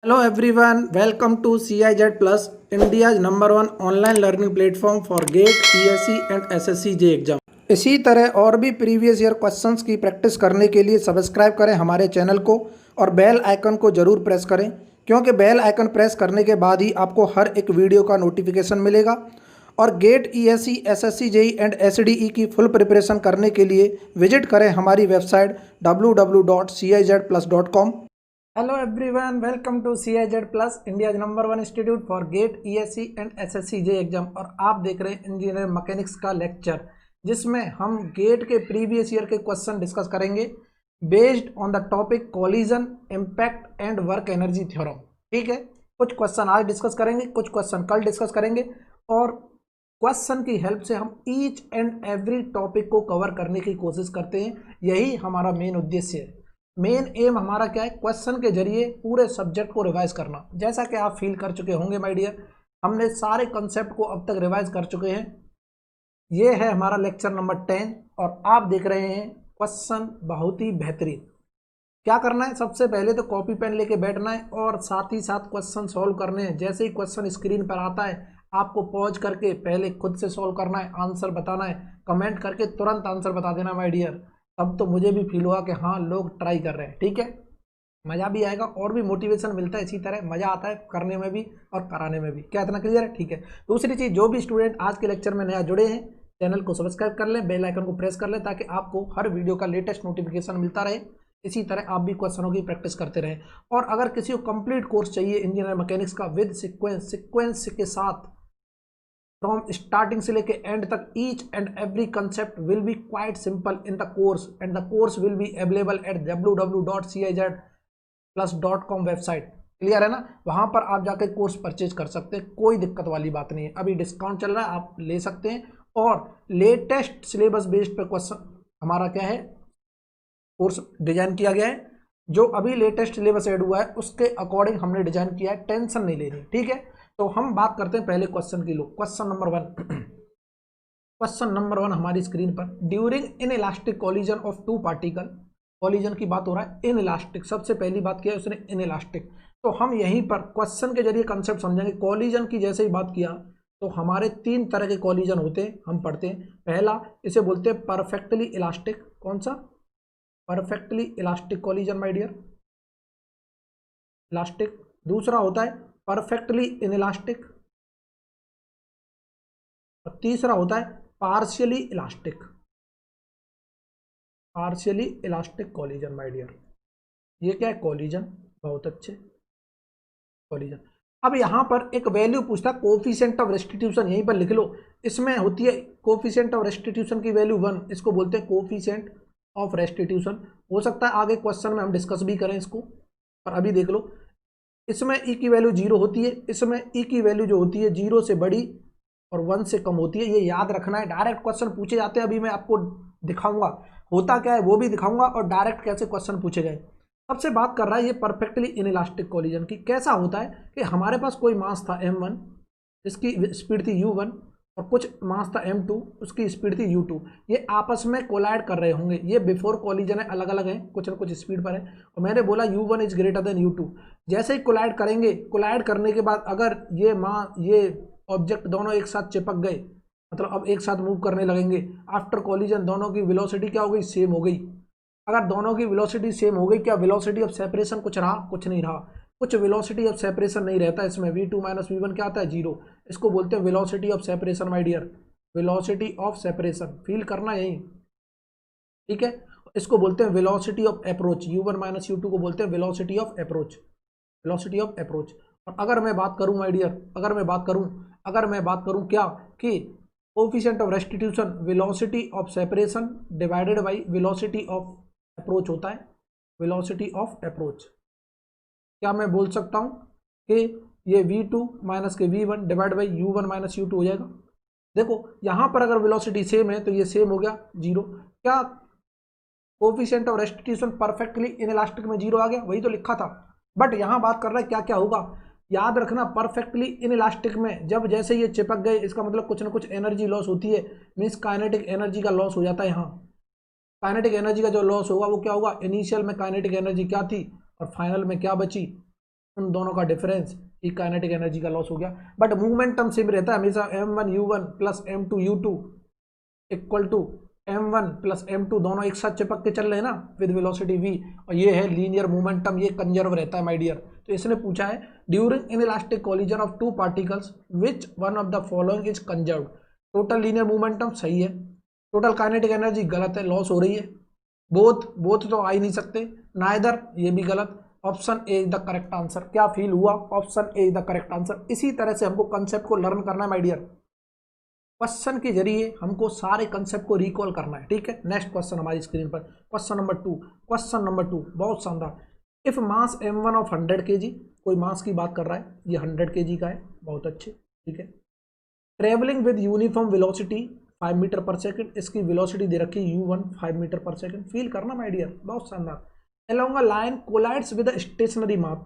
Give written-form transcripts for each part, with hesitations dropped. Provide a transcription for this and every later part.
Hello everyone, welcome to CIZ Plus, India's #1 online learning platform for GATE, PSC and SSC JE exam. इसी तरह और भी previous year questions की practice करने के लिए सब्सक्राइब करें हमारे चैनल को और बेल आइकन को जरूर प्रेस करें, क्योंकि बेल आइकन प्रेस करने के बाद ही आपको हर एक वीडियो का नोटिफिकेशन मिलेगा। और GATE, ESC, SSC, JEE and SDE की फुल प्रिपरेशन करने के लिए विजिट करें हमारी website www.cizplus.com। Hello everyone, welcome to CIZ plus, India #1 institute for GATE, ESC and SSC JE exam. और आप देख रहे हैं इंजीनियर मैकेनिक्स का लेक्चर, जिसमें हम गेट के प्रीवियस ईयर के क्वेश्चन डिस्कस करेंगे based on the topic collision, impact and work energy theorem. ठीक है, कुछ क्वेश्चन आज डिस्कस करेंगे, कुछ क्वेश्चन कल डिस्कस करेंगे, और क्वेश्चन की हेल्प से हम ईच एंड एवरी टॉपिक को कवर करने की कोशिश करते हैं। यही हमारा मेन उद्देश्य है। मेन एम हमारा क्या है? क्वेश्चन के जरिए पूरे सब्जेक्ट को रिवाइज करना। जैसा कि आप फील कर चुके होंगे माय डियर, हमने सारे कंसेप्ट को अब तक रिवाइज कर चुके हैं। ये है हमारा लेक्चर नंबर 10 और आप देख रहे हैं क्वेश्चन बहुत ही बेहतरीन। क्या करना है? सबसे पहले तो कॉपी पेन लेके बैठना है और साथ ही साथ क्वेश्चन सॉल्व करने हैं। जैसे ही क्वेश्चन स्क्रीन पर आता है, आपको पॉज करके पहले खुद से सॉल्व करना है, आंसर बताना है, कमेंट करके तुरंत आंसर बता देना माय डियर। तब तो मुझे भी फील हुआ कि हाँ, लोग ट्राई कर रहे हैं। ठीक है, मज़ा भी आएगा और भी मोटिवेशन मिलता है। इसी तरह मज़ा आता है करने में भी और कराने में भी। क्या इतना क्लियर है? ठीक है। दूसरी चीज़, जो भी स्टूडेंट आज के लेक्चर में नया जुड़े हैं, चैनल को सब्सक्राइब कर लें, बेल आइकन को प्रेस कर लें, ताकि आपको हर वीडियो का लेटेस्ट नोटिफिकेशन मिलता रहे। इसी तरह आप भी क्वेश्चनों की प्रैक्टिस करते रहें। और अगर किसी को कंप्लीट कोर्स चाहिए इंजीनियर मैकेनिक्स का विद सिक्वेंस के साथ, फ्रॉम स्टार्टिंग से लेके एंड तक, each and every concept will be quite simple in the course, and the course will be available at www.cizplus.com website. Clear है ना? वहां पर आप जाकर कोर्स परचेज कर सकते हैं, कोई दिक्कत वाली बात नहीं है। अभी डिस्काउंट चल रहा है, आप ले सकते हैं। और लेटेस्ट सिलेबस बेस्ड पे क्वेश्चन हमारा क्या है, कोर्स डिजाइन किया गया है। जो अभी लेटेस्ट सिलेबस ऐड हुआ है उसके अकॉर्डिंग हमने डिजाइन किया है, टेंशन नहीं लेनी। ठीक है, तो हम बात करते हैं पहले क्वेश्चन की। लो, क्वेश्चन नंबर 1। क्वेश्चन नंबर 1 हमारी स्क्रीन पर, during inelastic collision of two particle. Collision की बात हो रहा है, इन इलास्टिक सबसे पहली बात किया है उसने, इन इलास्टिक। तो हम यहीं पर क्वेश्चन के जरिए कंसेप्ट समझेंगे। कॉलिजन की जैसे ही बात किया तो हमारे 3 तरह के कॉलिजन होते हैं, हम पढ़ते हैं। पहला, इसे बोलते हैं परफेक्टली इलास्टिक। कौन सा? Perfectly elastic collision my dear, elastic. दूसरा होता है परफेक्टली इनइलास्टिक, और तीसरा होता है partially elastic. Partially elastic collision my dear, ये क्या है? कॉलिजन। बहुत अच्छे, कॉलिजन। अब यहां पर एक वैल्यू पूछता है, कोफिशिएंट ऑफ रेस्टिट्यूशन, यहीं पर लिख लो। इसमें होती है कोफिशिएंट ऑफ रेस्टिट्यूशन की वैल्यू 1, इसको बोलते हैं कोफिशिएंट ऑफ रेस्टिट्यूशन। हो सकता है आगे क्वेश्चन में हम डिस्कस भी करें इसको, पर अभी देख लो। इसमें ई की वैल्यू 0 होती है, इसमें ई की वैल्यू जो होती है 0 से बड़ी और 1 से कम होती है। ये याद रखना है। डायरेक्ट क्वेश्चन पूछे जाते हैं, अभी मैं आपको दिखाऊंगा होता क्या है, वो भी दिखाऊंगा, और डायरेक्ट कैसे क्वेश्चन पूछे गए। सबसे बात कर रहा है ये परफेक्टली इनइलास्टिक कॉलिजन की। कैसा होता है कि हमारे पास कोई मास था m1, इसकी स्पीड थी u1, और कुछ मास था m2, उसकी स्पीड थी u2। ये आपस में कोलाइड कर रहे होंगे। ये बिफोर कॉलिजन है, अलग अलग है, कुछ ना कुछ स्पीड पर है। और मैंने बोला u1 is greater than u2। जैसे ही कोलाइड करेंगे, कोलाइड करने के बाद अगर ये ऑब्जेक्ट दोनों एक साथ चिपक गए, मतलब अब एक साथ मूव करने लगेंगे, आफ्टर कॉलिजन दोनों की वेलोसिटी क्या हो गई? सेम हो गई। अगर दोनों की वेलोसिटी सेम हो गई, क्या वेलोसिटी ऑफ सेपरेशन कुछ रहा? कुछ नहीं रहा। कुछ वेलोसिटी ऑफ सेपरेशन नहीं रहता इसमें। v2 माइनस v1 क्या आता है? 0। इसको बोलते हैं velocity of separation my dear, velocity of separation. Feel करना यही, ठीक है। इसको बोलते हैं velocity of approach. u1 minus u2 को बोलते हैं velocity of approach, velocity of approach. और अगर मैं बात करूं माय डियर, अगर मैं बात करूं क्या, कि coefficient of restitution velocity of separation divided by velocity of approach होता है, वेलोसिटी ऑफ अप्रोच। क्या मैं बोल सकता हूं कि ये v2 माइनस के v1 divide by u1 minus u2 हो जाएगा? देखो यहां पर अगर वेलोसिटी सेम है तो ये सेम हो गया 0। क्या coefficient of restitution perfectly inelastic में 0 आ गया? वही तो लिखा था। बट यहां बात कर रहा है क्या क्या होगा। याद रखना, परफेक्टली इनइलास्टिक में जब जैसे ये चिपक गए, इसका मतलब कुछ ना कुछ एनर्जी लॉस होती है, मीन्स काइनेटिक एनर्जी का लॉस हो जाता है। यहाँ काइनेटिक एनर्जी का जो लॉस होगा वो क्या होगा? इनिशियल में काइनेटिक एनर्जी क्या थी और फाइनल में क्या बची? उन दोनों का डिफरेंस ही काइनेटिक एनर्जी का लॉस हो गया। बट मोमेंटम सेम रहता है हमेशा, m1u1 plus m2u2 equal to m1 plus m2, दोनों एक साथ चिपक के चल रहे हैं ना विद वेलोसिटी v, और ये है लीनियर मोमेंटम, ये कंजर्व रहता है माय डियर। तो इसने पूछा है during inelastic collision of two particles which one of the following is conserve. Total linear momentum सही है, टोटल काइनेटिक एनर्जी गलत है, लॉस हो रही है। बोथ तो आ ही नहीं सकते, नाइदर, ये भी गलत। Option A is the correct answer. क्या फील हुआ? Option A is the correct answer. इसी तरह से हमको कंसेप्ट को लर्न करना है माय डियर, क्वेश्चन के जरिए हमको सारे कंसेप्ट को रिकॉल करना है, ठीक है। नेक्स्ट क्वेश्चन हमारी स्क्रीन पर, क्वेश्चन नंबर 2 बहुत शानदार। If mass m1 of 100 kg, कोई मास की बात कर रहा है, ये 100 kg का है, बहुत अच्छे, ठीक है। Travelling with uniform velocity 5 metre per second, इसकी वेलोसिटी दे रखी है u1 5 metre per second, feel करना माय डियर, बहुत शानदार। Along a line collides with a stationary mass,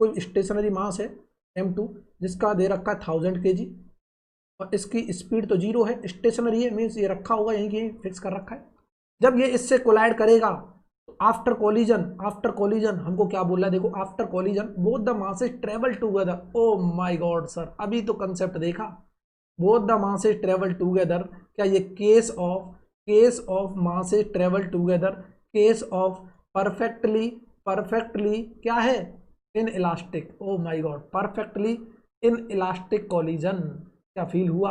कोई स्टेशनरी मास है m2 जिसका दे रखा है 1000 kg, और इसकी स्पीड तो 0 है, स्टेशनरी है, मीन्स ये रखा होगा यहीं कहीं फिक्स कर रखा है। जब ये इससे कोलाइड करेगा तो आफ्टर कोलिजन हमको क्या बोल रहा है, देखो after collision both the masses travel together. O my God sir, अभी तो कंसेप्ट देखा, both the masses travel together, क्या ये case of masses travel together, case of perfectly क्या है, in elastic, O my God, perfectly in elastic collision. क्या feel हुआ?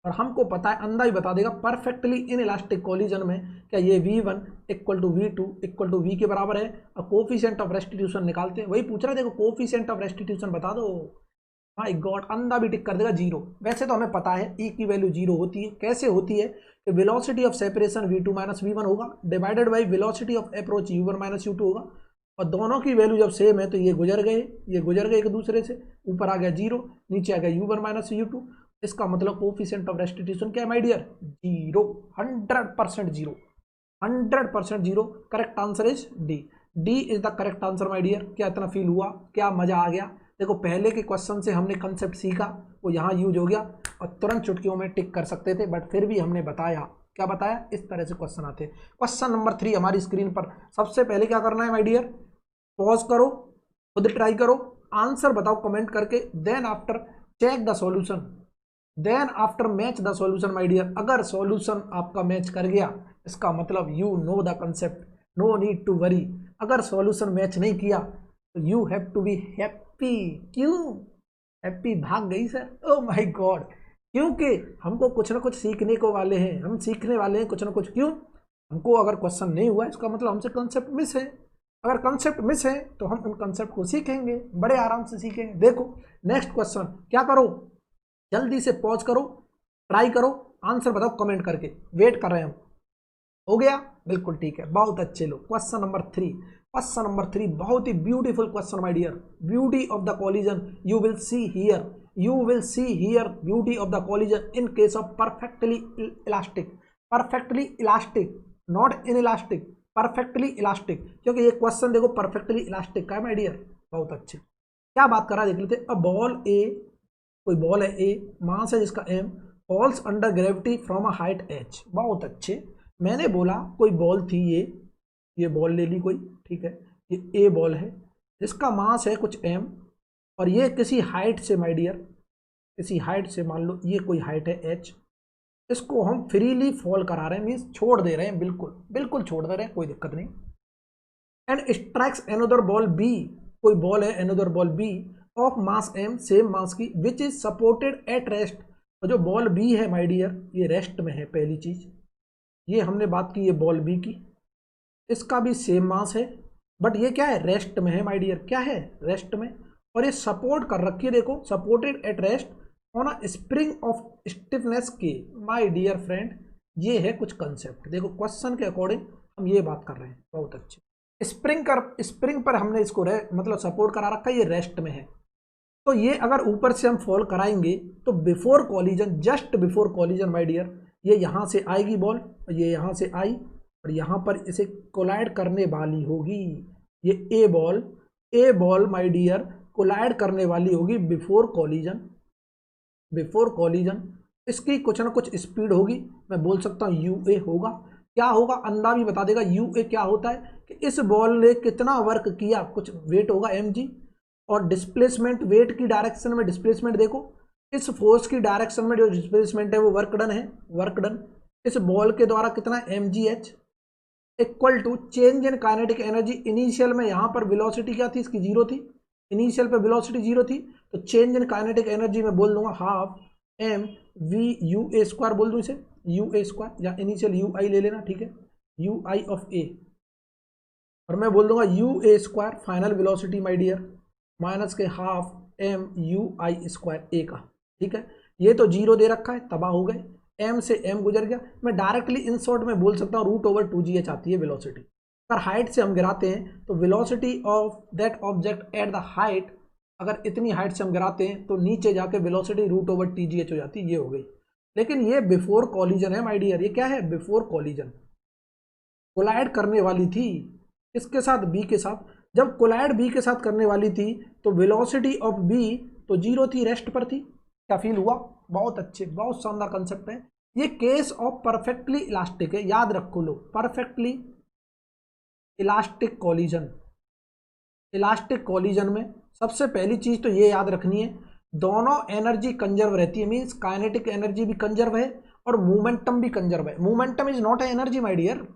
और हमको पता है, अंधा ही बता देगा, परफेक्टली इन इलास्टिक कोलिजन में क्या ये v1 equal to v2 equal to v के बराबर है, और कोफिशिएंट ऑफ रेस्टिट्यूशन निकालते हैं, वही पूछ रहा है, देखो कोफिशिएंट ऑफ रेस्टिट्यूशन बता दो। माय गॉड, अंधा भी टिक कर देगा 0। वैसे तो हमें पता है e की वैल्यू 0 होती है, कैसे होती है कि velocity of separation v2 minus v1 होगा divided by velocity of approach u1 minus u2 होगा, और दोनों की वैल्यू जब सेम है तो ये गुजर गए एक दूसरे से, ऊपर आ गया 0, नीचे आ गया u1 माइनस u2, इसका मतलब कोफिशिएंट ऑफ रेस्टिट्यूशन क्या है my dear, 0, 100% 0, 100% 0। Correct answer is D is the correct answer my dear. क्या इतना फील हुआ, क्या मजा आ गया? देखो पहले के क्वेश्चन से हमने कंसेप्ट सीखा, वो यहाँ यूज हो गया, और तुरंत चुटकियों में टिक कर सकते थे, बट फिर भी हमने बताया, क्या बताया, इस तरह से क्वेश्चन आते हैं। क्वेश्चन नंबर 3 हमारी स्क्रीन पर, सबसे पहले क्या करना है माय डियर, पॉज करो, खुद ट्राई करो, आंसर बताओ कमेंट करके, then after check the solution, then after match the solution my dear. अगर सॉल्यूशन आपका मैच कर गया, इसका मतलब you know the concept, no need to worry. अगर सॉल्यूशन मैच नहीं किया तो you have to be happy. क्यों हैप्पी भाग गई सर? ओ माय गॉड, क्योंकि हमको कुछ ना कुछ सीखने को वाले हैं, हम सीखने वाले हैं कुछ ना कुछ। क्यों? हमको अगर क्वेश्चन नहीं हुआ इसका मतलब हमसे कंसेप्ट मिस है, अगर कंसेप्ट मिस है तो हम उन कंसेप्ट को सीखेंगे, बड़े आराम से सीखेंगे। देखो नेक्स्ट क्वेश्चन, क्या करो, जल्दी से पॉज करो, ट्राई करो, आंसर बताओ कमेंट करके, वेट कर रहे हैं हम। हो गया? बिल्कुल ठीक है, बहुत अच्छे लोग। क्वेश्चन नंबर 3 बहुत ही beautiful question my dear. Beauty of the collision, you will see here beauty of the collision in case of perfectly elastic, not inelastic, perfectly elastic, क्योंकि ये क्वेश्चन देखो परफेक्टली इलास्टिक का है my dear, बहुत अच्छे। क्या बात कर रहा है देख लेते। अ बॉल ए, कोई बॉल है ए, मास है जिसका m, falls under gravity from a height h, बहुत अच्छे। मैंने बोला कोई बॉल थी, ये बॉल ले ली कोई, ठीक है, ये ए बॉल है जिसका मास है कुछ m, और ये किसी हाइट से माय डियर, किसी हाइट से, मान लो ये कोई हाइट है h, इसको हम फ्रीली फॉल करा रहे हैं, मीन्स छोड़ दे रहे हैं, बिल्कुल छोड़ दे रहे हैं, कोई दिक्कत नहीं। And strikes another ball B, कोई बॉल है another ball B of mass m, same mass की, which is supported at rest, और जो बॉल बी है माय डियर ये रेस्ट में है। पहली चीज ये हमने बात की, ये बॉल बी की, इसका भी सेम मास है, बट ये क्या है, रेस्ट में है माय डियर, क्या है, रेस्ट में, और ये सपोर्ट कर रखी है, देखो supported at rest on a spring of stiffness के। माय डियर फ्रेंड, ये है कुछ कंसेप्ट, देखो क्वेश्चन के अकॉर्डिंग हम ये बात कर रहे हैं, बहुत अच्छे। स्प्रिंग पर हमने इसको मतलब सपोर्ट करा रखा है, ये रेस्ट में है, तो ये अगर ऊपर से हम फॉल कराएंगे तो before collision, just before collision my dear, ये यहाँ से आएगी बॉल, ये यहाँ से आई, और यहाँ पर इसे कोलाइड करने वाली होगी, ये ए बॉल माय डियर कोलाइड करने वाली होगी बिफोर कॉलिजन। इसकी कुछ ना कुछ स्पीड होगी, मैं बोल सकता हूँ यूए होगा। क्या होगा, अंधा भी बता देगा यूए क्या होता है, कि इस बॉल ने कितना वर्क किया, कुछ वेट होगा mg, और डिस्प्लेसमेंट वेट की डायरेक्शन में डिस्प्लेसमेंट देखो, इस फोर्स की डायरेक्शन में जो डिस्प्लेसमेंट है वो वर्क डन है, वर्क डन इस बॉल के द्वारा कितना mgh equal to change in kinetic energy. Initial में यहाँ पर वेलोसिटी क्या थी, इसकी जीरो थी, इनिशियल पे वेलोसिटी जीरो थी, तो चेंज इन काइनेटिक एनर्जी में बोल दूंगा half M V U A square बोल दूं इसे, यू ए स्क्वायर, या इनिशियल यू आई ले लेना, ठीक है, यू आई ऑफ ए, और मैं बोल दूंगा U A square final velocity my dear minus के half M U I square A का, ठीक है। ये तो जीरो दे रखा है, तबाह हो गए, एम से एम गुजर गया, मैं डायरेक्टली इन शॉर्ट में बोल सकता हूँ रूट ओवर 2gh आती है वेलोसिटी। अगर हाइट से हम गिराते हैं तो velocity of that object at the height, अगर इतनी हाइट से हम गिराते हैं तो नीचे जाके वेलोसिटी रूट ओवर tgh हो जाती है, ये हो गई। लेकिन ये बिफोर कॉलिजन है माय डियर, ये क्या है, बिफोर कॉलिजन, कोलाइड करने वाली थी किसके साथ, बी के साथ। जब कोलाइड बी के साथ करने वाली थी तो वेलोसिटी ऑफ बी तो जीरो थी, रेस्ट पर थी। क्या फील हुआ, बहुत अच्छे, बहुत शानदार कंसेप्ट है। ये केस ऑफ परफेक्टली इलास्टिक है, याद रखो लो, perfectly elastic collision. Elastic collision में सबसे पहली चीज तो ये याद रखनी है, दोनों एनर्जी कंजर्व रहती है, मींस काइनेटिक एनर्जी भी कंजर्व है और मोमेंटम भी कंजर्व है। Momentum is not a energy my dear,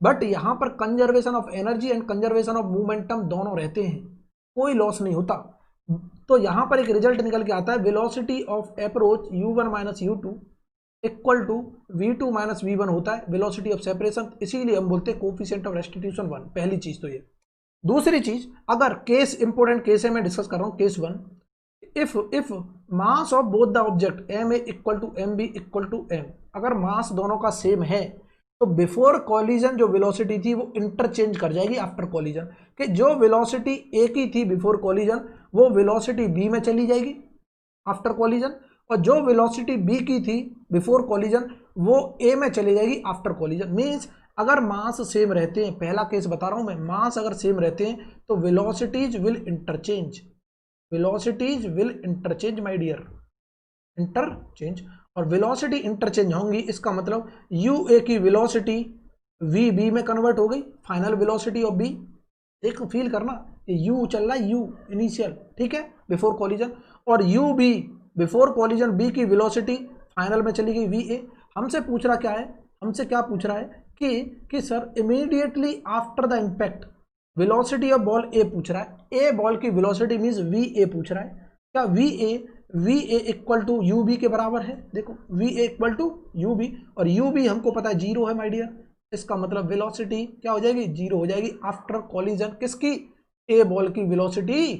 but यहां पर conservation of energy and conservation of momentum दोनों रहते हैं, कोई लॉस नहीं होता। तो यहां पर एक रिजल्ट निकल के आता है, velocity of approach u1 minus u2 equal to v2 minus v1 होता है वेलोसिटी ऑफ सेपरेशन, इसीलिए हम बोलते हैं कोफिशिएंट ऑफ रेस्टिट्यूशन 1। पहली चीज तो ये। दूसरी चीज, अगर केस इंपोर्टेंट केस है, मैं डिस्कस कर रहा हूं case 1, if mass of both the object M A equal to M B equal to M, अगर मास दोनों का सेम है तो बिफोर कॉलिजन जो वेलोसिटी थी वो इंटरचेंज कर जाएगी आफ्टर कॉलिजन, कि जो वेलोसिटी ए की थी बिफोर कॉलिजन वो वेलोसिटी बी में चली जाएगी आफ्टर कॉलिजन, और जो वेलोसिटी बी की थी बिफोर कॉलिजन वो ए में चली जाएगी आफ्टर कॉलिजन। मींस अगर मास सेम रहते हैं, पहला केस बता रहा हूं मैं, मास अगर सेम रहते हैं तो velocities will interchange, velocities will interchange my dear, interchange, और वेलोसिटी इंटरचेंज होंगी, इसका मतलब यू ए की वेलोसिटी वी बी में कन्वर्ट हो गई, फाइनल वेलोसिटी ऑफ बी, देखो फील करना, यू चल रहा है, यू इनिशियल, ठीक है, बिफोर कॉलिजन, और U B before collision B की वेलोसिटी फाइनल में चली गई वी ए। हमसे पूछ रहा क्या है, हमसे क्या पूछ रहा है कि sir immediately after the impact velocity of ball A पूछ रहा है, ए बॉल की वेलोसिटी मींस वी ए पूछ रहा है, क्या V A equal to U B के बराबर है, देखो V A equal to U B, और यू बी हमको पता है जीरो है माय डियर, इसका मतलब वेलोसिटी क्या हो जाएगी, जीरो हो जाएगी आफ्टर कॉलिजन, किसकी, ए बॉल की वेलोसिटी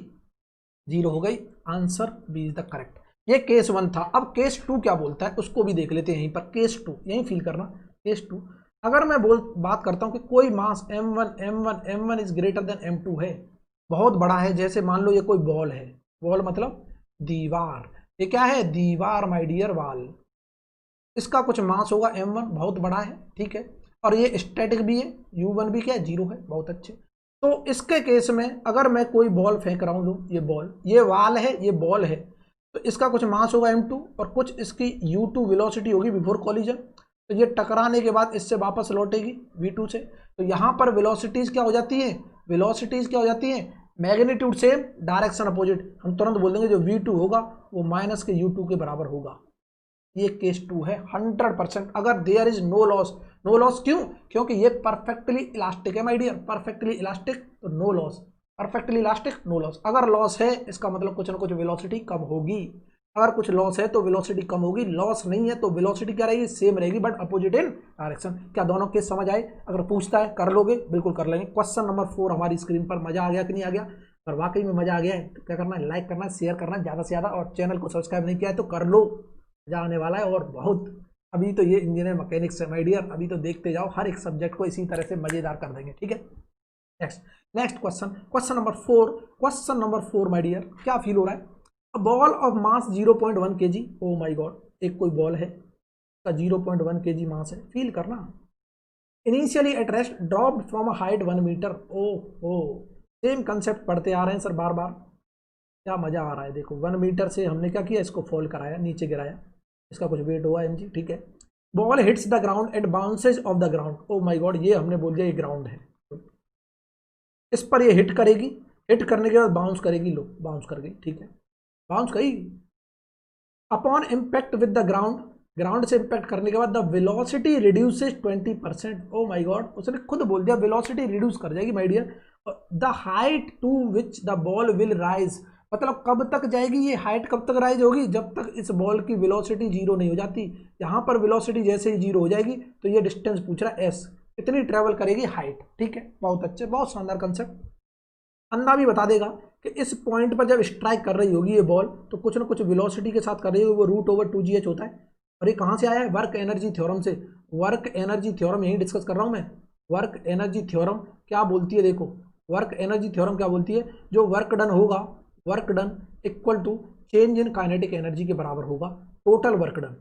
जीरो हो गई। Answer B is the correct. ये केस 1 था। अब केस 2 क्या बोलता है उसको भी देख लेते हैं यहीं पर, केस 2 यहीं फील करना, केस 2 अगर मैं बात करता हूं कि कोई मास m1 is greater than m2 है, बहुत बड़ा है, जैसे मान लो ये कोई बॉल है, बॉल मतलब दीवार, ये क्या है, दीवार माय डियर वॉल, इसका कुछ मास होगा m1, बहुत बड़ा है, ठीक है, और ये स्टैटिक भी है, u1 भी क्या है, जीरो है, बहुत अच्छे। तो इसके केस में अगर मैं कोई बॉल फेंक रहा हूं, लो ये बॉल, ये वाल है, ये बॉल है, तो इसका कुछ मास होगा m2 और कुछ इसकी u2 वेलोसिटी होगी बिफोर कॉलिजन, तो ये टकराने के बाद इससे वापस लौटेगी v2 से, तो यहां पर वेलोसिटीज क्या हो जाती है, वेलोसिटीज क्या हो जाती है, मैग्नीट्यूड सेम, डायरेक्शन अपोजिट, हम तुरंत बोल देंगे जो v2 होगा वो माइनस के u2 के बराबर होगा। ये केस 2 है 100%। अगर there is no loss, no loss क्यों, क्योंकि ये परफेक्टली इलास्टिक है माय डियर, परफेक्टली इलास्टिक तो no loss, perfectly elastic no loss. अगर लॉस है इसका मतलब कुछ ना कुछ वेलोसिटी कम होगी, अगर कुछ लॉस है तो वेलोसिटी कम होगी, लॉस नहीं है तो वेलोसिटी क्या रहेगी, सेम रहेगी बट अपोजिट इन डायरेक्शन। क्या दोनों केस समझ आए, अगर पूछता है कर लोगे, बिल्कुल कर लेंगे। क्वेश्चन नंबर 4 हमारी स्क्रीन पर, मजा आ गया कि नहीं आ गया, अगर वाकई में मजा आ गया है तो क्या करना है, लाइक करना है, शेयर करना है ज़्यादा से ज़्यादा, और चैनल को सब्सक्राइब नहीं किया है तो कर लो, मजा आने वाला है और बहुत। अभी तो ये इंजीनियर मैकेनिक्स है माय डियर, अभी तो देखते जाओ, हर एक सब्जेक्ट को इसी तरह से मजेदार कर देंगे, ठीक है। Next question, question number 4 my dear, क्या फील हो रहा है, a ball of mass 0.1 kg, oh my god, एक कोई बॉल है का 0.1 kg मास है, फील करना, initially at rest dropped from a height 1 metre, oh same concept पढ़ते आ रहे हैं सर बार बार, क्या मजा आ रहा है। देखो 1 मीटर से हमने क्या किया, इसको फॉल कराया, नीचे गिराया, इसका कुछ वेट हुआ mg, ठीक है। Ball hits the ground eight bounces of the ground, O my God, ये हमने बोल दिया ये ग्राउंड है, इस पर ये हिट करेगी, हिट करने के बाद बाउंस करेगी, लो बाउंस कर गई, ठीक है, बाउंस गई। Upon impact with the ground, ground से इम्पैक्ट करने के बाद the velocity reduces 20%। Oh my god, उसने खुद बोल दिया वेलोसिटी रिड्यूस कर जाएगी my dear. The height to which the ball will rise, मतलब कब तक जाएगी ये हाइट, कब तक राइज होगी, जब तक इस बॉल की वेलोसिटी जीरो नहीं हो जाती। यहाँ पर वेलोसिटी जैसे ही जीरो हो जाएगी तो ये डिस्टेंस पूछ रहा है एस, कितनी ट्रेवल करेगी हाइट, ठीक है, बहुत अच्छे, बहुत शानदार कंसेप्ट। अंधा भी बता देगा कि इस पॉइंट पर जब स्ट्राइक कर रही होगी ये बॉल तो कुछ ना कुछ वेलोसिटी के साथ कर रही होगी, वो √/2gh होता है। और ये कहाँ से आया है, वर्क एनर्जी थ्योरम से। वर्क एनर्जी थ्योरम यही डिस्कस कर रहा हूँ मैं। वर्क एनर्जी थ्योरम क्या बोलती है, देखो वर्क एनर्जी थ्योरम क्या बोलती है, जो वर्क डन होगा, work done equal to change in kinetic energy के बराबर होगा total work done.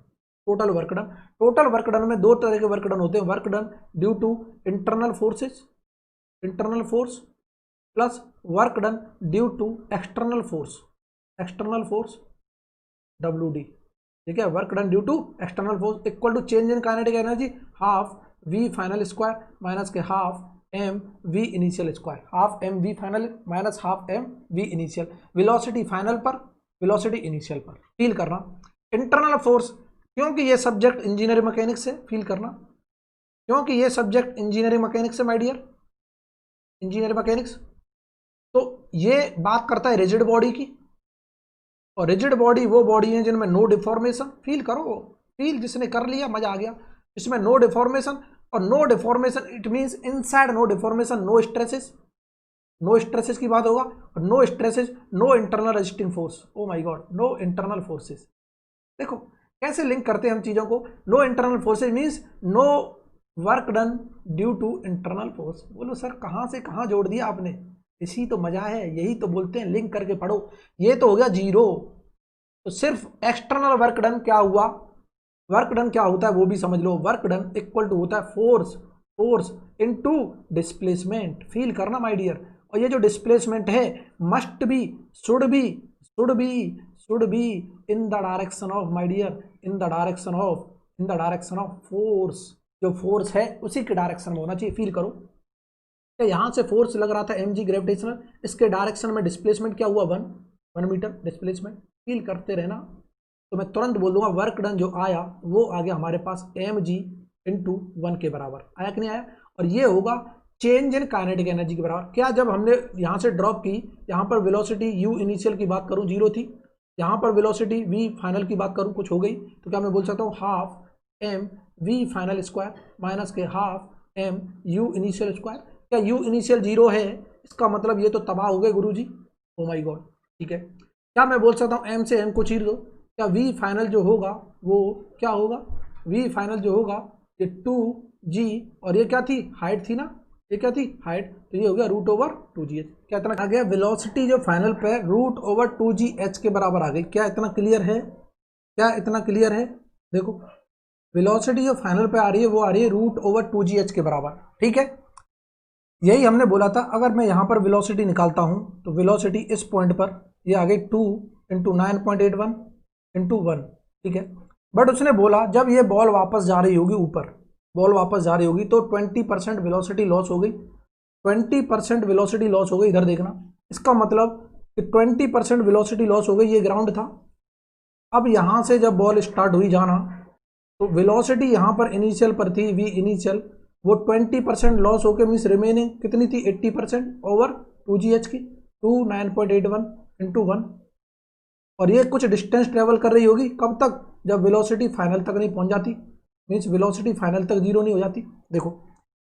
Total work done, total work done में दो तरह के वर्क डन होते हैं, work done due to internal forces, internal force, plus work done due to external force, external force WD, ठीक है, work done due to external force equal to change in kinetic energy half V final square minus के half m V initial square, half m V final minus half m V initial. Velocity final पर, velocity initial पर, feel करना। Internal force, क्योंकि ये subject engineering mechanics से, feel करना, क्योंकि ये सब्जेक्ट इंजीनियरिंग मैकेनिक्स से माय डियर, इंजीनियरिंग मैकेनिक्स, तो ये बात करता है रिजिड बॉडी की, और रिजिड बॉडी वो बॉडी है जिनमें नो डिफॉर्मेशन, फील करो, फील, जिसने कर लिया मजा आ गया, इसमें नो डिफॉर्मेशन, और no deformation it means inside no deformation no stresses, no stresses की बात होगा, और no stresses no internal resisting force, oh my god, no internal forces. देखो कैसे लिंक करते हैं हम चीजों को, no internal forces means no work done due to internal force. बोलो सर कहां से कहां जोड़ दिया आपने, इसी तो मजा है, यही तो बोलते हैं लिंक करके पढ़ो। ये तो हो गया जीरो, तो सिर्फ एक्सटर्नल वर्क डन क्या हुआ, वर्क डन क्या होता है वो भी समझ लो, वर्क डन इक्वल टू होता है force, force into displacement, feel करना माय डियर। और ये जो डिस्प्लेसमेंट है must be, should be, should be, should be in the direction of my dear, in the direction of, in the direction of force, जो force है उसी के direction में होना चाहिए, फील करो। यहां से फोर्स लग रहा था mg ग्रेविटेशनल, इसके डायरेक्शन में डिस्प्लेसमेंट क्या हुआ 1 मीटर डिस्प्लेसमेंट, फील करते रहना। तो मैं तुरंत बोल दूंगा वर्क डन जो आया वो आ गया हमारे पास mg × 1 के बराबर, आया कि नहीं आया, और ये होगा चेंज इन काइनेटिक एनर्जी के बराबर। क्या जब हमने यहां से ड्रॉप की, यहां पर वेलोसिटी u इनिशियल की बात करूं 0 थी, यहां पर वेलोसिटी v फाइनल की बात करूं कुछ हो गई, तो क्या मैं बोल सकता हूं half m v final square minus के half m u initial square. क्या u इनिशियल 0 है, इसका मतलब ये तो तबाह हो गए गुरुजी, ओ माय गॉड, ठीक है। क्या मैं बोल सकता हूँ m से m को चीर दो, क्या v फाइनल जो होगा वो क्या होगा, v फाइनल जो होगा ये 2g, और ये क्या थी हाइट थी ना, ये क्या थी हाइट, तो ये हो गया √/2gh। क्या इतना आ गया, वेलोसिटी जो फाइनल पे √/2gh के बराबर आ गई। क्या इतना क्लियर है, क्या इतना क्लियर है, देखो वेलोसिटी जो फाइनल पे आ रही है वो आ रही है √/2gh के बराबर, ठीक है। यही हमने बोला था, अगर मैं यहाँ पर वेलोसिटी निकालता हूँ तो वेलोसिटी इस पॉइंट पर ये आ गई 2 × 9.81 × 1, ठीक है। बट उसने बोला जब ये बॉल वापस जा रही होगी ऊपर, बॉल वापस जा रही होगी तो 20% वेलोसिटी लॉस हो गई, 20% वेलोसिटी लॉस हो गई, इधर देखना, इसका मतलब कि 20% वेलोसिटी लॉस हो गई, ये ग्राउंड था। अब यहाँ से जब बॉल स्टार्ट हुई जाना तो वेलोसिटी यहाँ पर इनिशियल पर थी v इनिशियल, वो 20% लॉस होकर मीन्स रिमेनिंग कितनी थी 80% ओवर 2gh की, 9.81 × 1, और ये कुछ डिस्टेंस ट्रेवल कर रही होगी कब तक, जब वेलोसिटी फाइनल तक नहीं पहुंच जाती, मीन्स वेलोसिटी फाइनल तक जीरो नहीं हो जाती। देखो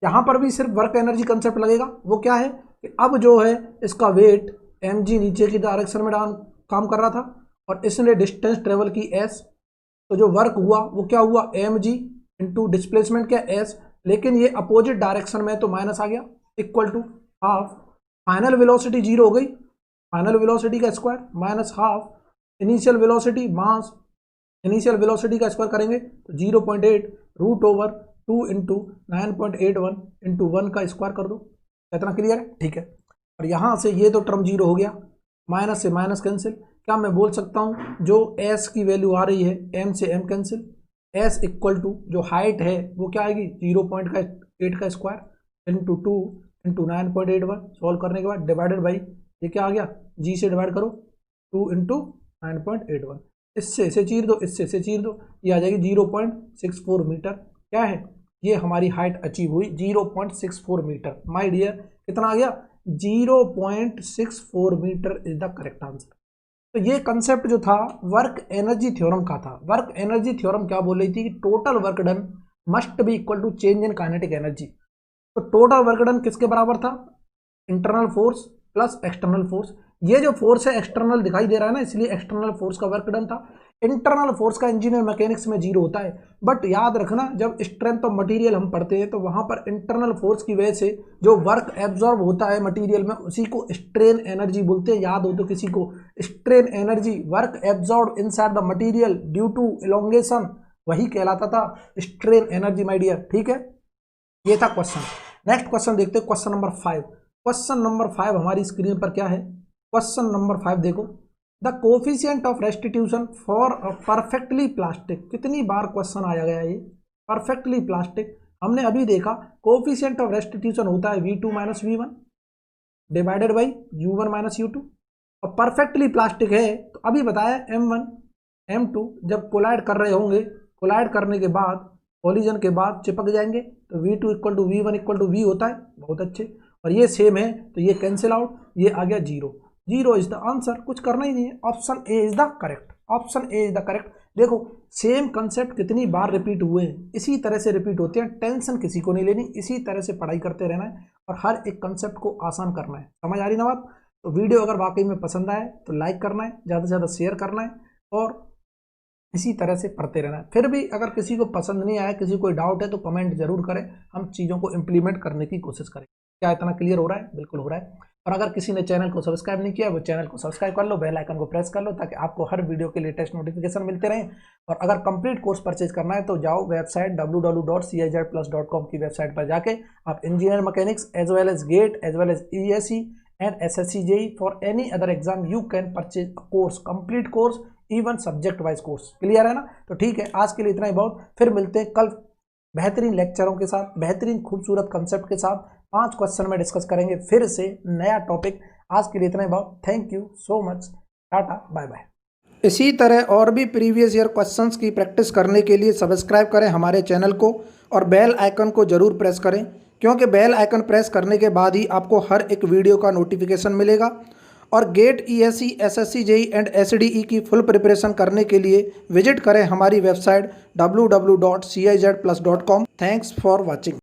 यहाँ पर भी सिर्फ वर्क एनर्जी कंसेप्ट लगेगा, वो क्या है कि अब जो है इसका वेट mg नीचे की डायरेक्शन में काम कर रहा था और इसने डिस्टेंस ट्रेवल की s, तो जो वर्क हुआ वो क्या हुआ mg इंटू डिस्प्लेसमेंट क्या s, लेकिन ये अपोजिट डायरेक्शन में तो माइनस आ गया, equal to half final velocity 0 हो गई, फाइनल वेलोसिटी का square minus half initial velocity mass, initial velocity का स्क्वायर करेंगे तो 0.8 √/2 × 9.81 × 1 का स्क्वायर कर दो, इतना क्लियर है, ठीक है। और यहाँ से ये तो टर्म 0 हो गया, माइनस से माइनस कैंसिल। क्या मैं बोल सकता हूँ जो s की वैल्यू आ रही है m से m cancel, s equal to जो हाइट है वो क्या आएगी 0.8 का स्क्वायर × 2 × 9.81, सॉल्व करने के बाद डिवाइडेड बाई ये क्या आ गया, जी से डिवाइड करो 2 इंटू 9.81, इससे इसे चीर दो, इससे इसे चीर दो, ये आ जाएगी 0.64 मीटर। क्या है, ये हमारी हाइट अचीव हुई 0.64 मीटर। माय डियर कितना आ गया, 0.64 metre is the correct answer. तो ये कंसेप्ट जो था वर्क एनर्जी थ्योरम का था। वर्क एनर्जी थ्योरम क्या बोल रही थी कि total work done must be equal to change in kinetic energy. तो टोटल वर्क डन किसके बराबर था, internal force plus external force. ये जो फोर्स है एक्सटर्नल दिखाई दे रहा है ना, इसलिए एक्सटर्नल फोर्स का वर्क डन था। इंटरनल फोर्स का इंजीनियर मैकेनिक्स में 0 होता है, बट याद रखना जब स्ट्रेंथ ऑफ मटेरियल हम पढ़ते हैं तो वहां पर इंटरनल फोर्स की वजह से जो वर्क एब्जॉर्ब होता है मटेरियल में उसी को स्ट्रेन एनर्जी बोलते हैं। याद हो तो किसी को, strain energy work absorb inside the material due to elongation, वही कहलाता था स्ट्रेन एनर्जी माय डियर। ठीक है, ये था क्वेश्चन। नेक्स्ट क्वेश्चन देखते हैं, क्वेश्चन नंबर 5। क्वेश्चन नंबर 5 हमारी स्क्रीन पर क्या है, क्वेश्चन नंबर 5 देखो, the coefficient of restitution for perfectly plastic. कितनी बार क्वेश्चन आया गया ये, परफेक्टली प्लास्टिक। हमने अभी देखा कोफिशिएंट ऑफ रेस्टिट्यूशन होता है V2 minus V1 divided by U1 minus U2, और परफेक्टली प्लास्टिक है तो अभी बताया M1 M2 जब कोलाइड कर रहे होंगे, कोलाइड करने के बाद कॉलिजन के बाद चिपक जाएंगे तो V2 equal to V1 equal to V होता है। बहुत अच्छे, और ये सेम है तो ये कैंसिल आउट, ये आ गया 0। 0 इज द आंसर, कुछ करना ही नहीं है, option A is the correct, option A is the correct. देखो सेम कंसेप्ट कितनी बार रिपीट हुए हैं, इसी तरह से रिपीट होते हैं, टेंशन किसी को नहीं लेनी, इसी तरह से पढ़ाई करते रहना है और हर एक कंसेप्ट को आसान करना है। समझ आ रही ना बात? तो वीडियो अगर वाकई में पसंद आए तो लाइक करना है, ज़्यादा से ज़्यादा शेयर करना है और इसी तरह से पढ़ते रहना है। फिर भी अगर किसी को पसंद नहीं आया, किसी को कोई डाउट है तो कमेंट जरूर करें, हम चीज़ों को इम्प्लीमेंट करने की कोशिश करें। क्या इतना क्लियर हो रहा है? बिल्कुल हो रहा है। और अगर किसी ने चैनल को सब्सक्राइब नहीं किया वो चैनल को सब्सक्राइब कर लो, बेल आइकन को प्रेस कर लो ताकि आपको हर वीडियो के लेटेस्ट नोटिफिकेशन मिलते रहें। और अगर कंप्लीट कोर्स परचेज करना है तो जाओ वेबसाइट www.cizplus.com की वेबसाइट पर जाके आप engineer mechanics as well as GATE as well as ESE and SSC JEE for any other exam you can purchase a course, complete course, even subject wise course। Clear है ना? तो ठीक है, आज के लिए इतना ही बहुत। फिर मिलते हैं कल बेहतरीन लेक्चरों के साथ, बेहतरीन खूबसूरत कंसेप्ट के साथ। 5 क्वेश्चन में डिस्कस करेंगे फिर से नया टॉपिक। आज के लिए इतना ही बहुत। Thank you so much, tata bye bye. इसी तरह और भी प्रीवियस ईयर क्वेश्चंस की प्रैक्टिस करने के लिए सब्सक्राइब करें हमारे चैनल को और बेल आइकन को जरूर प्रेस करें, क्योंकि बेल आइकन प्रेस करने के बाद ही आपको हर एक वीडियो का नोटिफिकेशन मिलेगा। और GATE ESE SSC JEE and SDE की फुल प्रिपरेशन करने के लिए विजिट करें हमारी website www.cizplus.com। Thanks for watching.